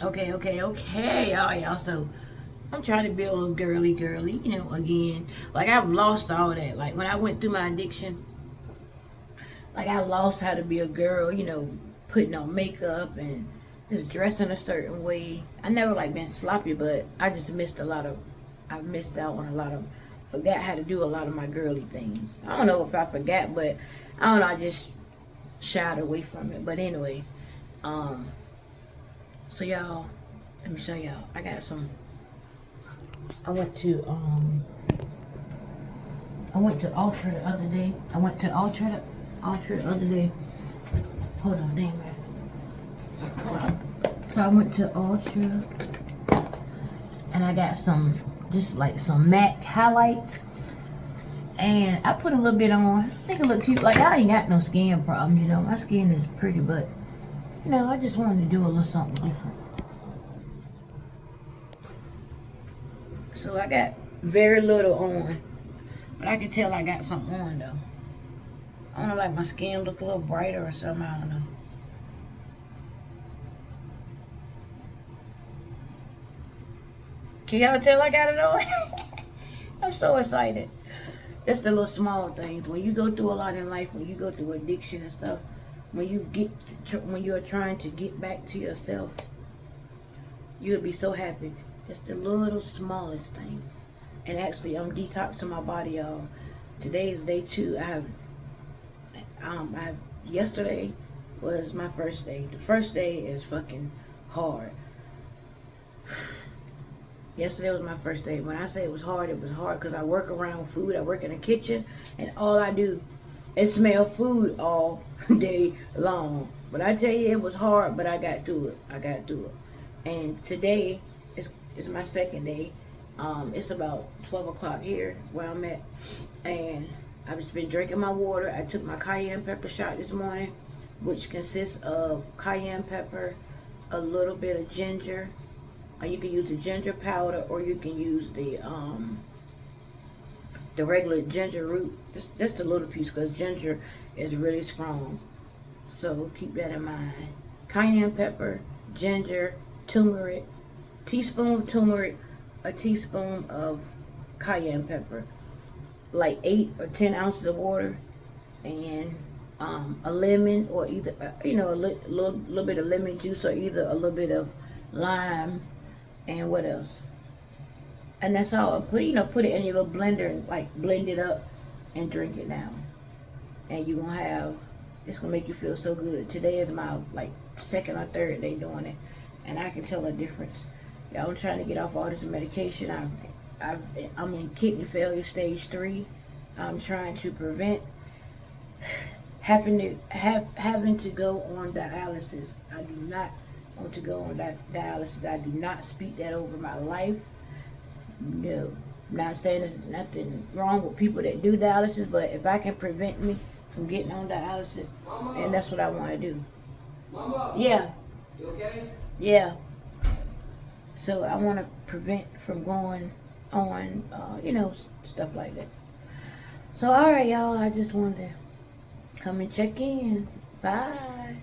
Okay. All right, y'all. So I'm trying to be a little girly, again. Like, I've lost all that. Like, when I went through my addiction, like, I lost how to be a girl, putting on makeup and just dressing a certain way. I never, like, been sloppy, but I just I missed out on a lot of, forgot how to do a lot of my girly things. I don't know if I forgot, but I don't know, I just shied away from it. But anyway, um, so y'all, let me show y'all. I went to, Ultra the other day. Ultra the other day. Hold on, dang man. So I went to Ultra and I got some MAC highlights. And I put a little bit on. I think it looked cute. Like, I ain't got no skin problems, My skin is pretty, but, I just wanted to do a little something different. So I got very little on. But I can tell I got something on, though. I don't know, like my skin look a little brighter or something. I don't know. Can y'all tell I got it on? I'm so excited. That's the little small things. When you go through a lot in life, when you go through addiction and stuff, when you are trying to get back to yourself, you'll be so happy. It's the little smallest things. And actually, I'm detoxing my body, y'all. Today is day 2. Yesterday was my first day. The first day is fucking hard. Yesterday was my first day. When I say it was hard because I work around food. I work in the kitchen, and all I do is smell food all day long. But I tell you, it was hard, but I got through it. And today is my second day. It's about 12 o'clock here where I'm at, and I've just been drinking my water. I took my cayenne pepper shot this morning, which consists of cayenne pepper, a little bit of ginger. You can use the ginger powder, or you can use the regular ginger root, just a little piece, because ginger is really strong. So keep that in mind. Cayenne pepper, ginger, turmeric, teaspoon of turmeric, a teaspoon of cayenne pepper, like 8 or 10 ounces of water, and a lemon, or either a little bit of lemon juice, or either a little bit of lime, and what else? And that's all. Put it in your little blender and like blend it up and drink it now. And it's gonna make you feel so good. Today is my like second or third day doing it, and I can tell a difference. Y'all, I'm trying to get off all this medication. I'm in kidney failure stage 3. I'm trying to prevent having to go on dialysis. I do not want to go on dialysis. I do not speak that over my life. No. I'm not saying there's nothing wrong with people that do dialysis, but if I can prevent me from getting on dialysis, Mama, and that's what I want to do. Mama, yeah. You okay? Yeah. So I want to prevent from going on, stuff like that. So, all right, y'all. I just wanted to come and check in. Bye.